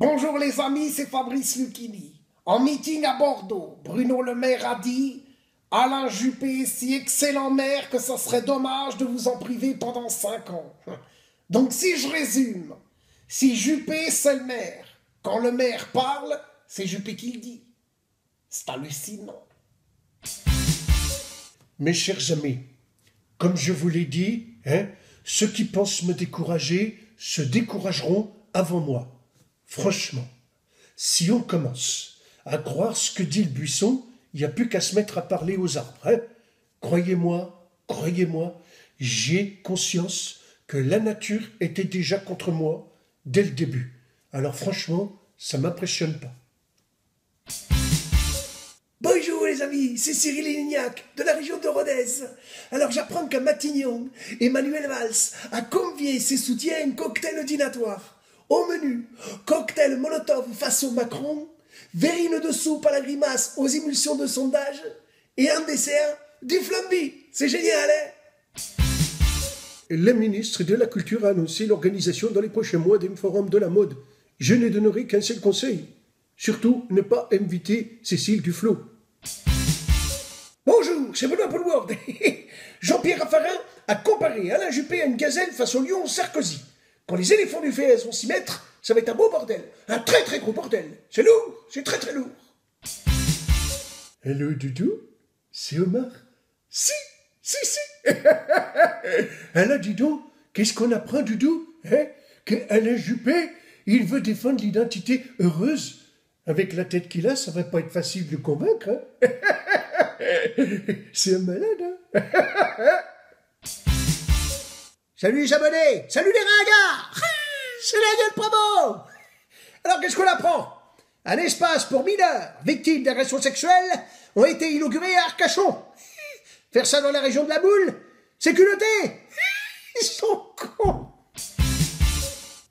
Bonjour les amis, c'est Fabrice Lucchini. En meeting à Bordeaux, Bruno Le Maire a dit « Alain Juppé est si excellent maire que ça serait dommage de vous en priver pendant 5 ans. » Donc si je résume, si Juppé c'est le maire, quand le maire parle, c'est Juppé qui le dit. C'est hallucinant. Mes chers amis, comme je vous l'ai dit, ceux qui pensent me décourager se décourageront avant moi. Franchement, si on commence à croire ce que dit le buisson, il n'y a plus qu'à se mettre à parler aux arbres. Croyez-moi, j'ai conscience que la nature était déjà contre moi dès le début. Alors franchement, ça ne m'impressionne pas. Bonjour les amis, c'est Cyril Lignac de la région de Rodez. Alors j'apprends qu'à Matignon, Emmanuel Valls a convié ses soutiens à un cocktail dînatoire. Au menu, cocktail Molotov façon Macron, verrine de soupe à la grimace aux émulsions de sondage et en dessert, du flambi. C'est génial, hein? La ministre de la Culture a annoncé l'organisation dans les prochains mois d'un forum de la mode. Je ne donnerai qu'un seul conseil. Surtout, ne pas inviter Cécile Duflot. Bonjour, c'est Benoît Poulward. Jean-Pierre Raffarin a comparé Alain Juppé à une gazelle face au lion Sarkozy. Quand les éléphants du Fès vont s'y mettre, ça va être un beau bordel. Un très très gros bordel. C'est lourd, c'est très très lourd. Hello Doudou, c'est Omar. Si. Alors dis donc, qu'est-ce qu'on apprend Doudou Que Alain Juppé, il veut défendre l'identité heureuse. Avec la tête qu'il a, ça va pas être facile de le convaincre. C'est un malade, Salut les abonnés, salut les ringards. C'est la gueule promo. Alors qu'est-ce qu'on apprend? Un espace pour mineurs victimes d'agressions sexuelles ont été inaugurés à Arcachon. Faire ça dans la région de la Boule, c'est culotté. Ils sont cons.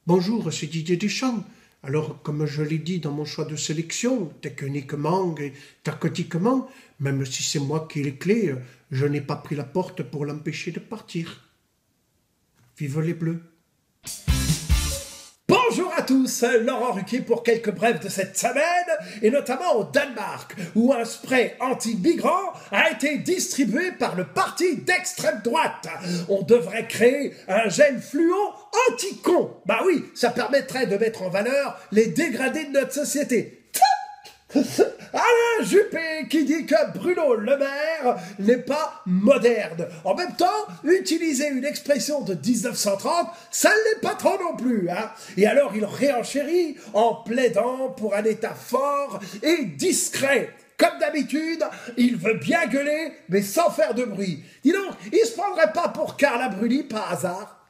Bonjour, c'est Didier Deschamps. Alors, comme je l'ai dit dans mon choix de sélection, techniquement et tactiquement, même si c'est moi qui ai les clés, je n'ai pas pris la porte pour l'empêcher de partir. Vive les Bleus! Bonjour à tous, Laurent Ruquier pour quelques brèves de cette semaine, et notamment au Danemark, où un spray anti-migrant a été distribué par le parti d'extrême droite. On devrait créer un gel fluo anti-con. Bah oui, ça permettrait de mettre en valeur les dégradés de notre société. Alain Juppé qui dit que Bruno Le Maire n'est pas moderne. En même temps, utiliser une expression de 1930, ça ne l'est pas trop non plus. Et alors il réenchérit en plaidant pour un État fort et discret. Comme d'habitude, il veut bien gueuler, mais sans faire de bruit. Dis donc, il se prendrait pas pour Carla Bruni par hasard?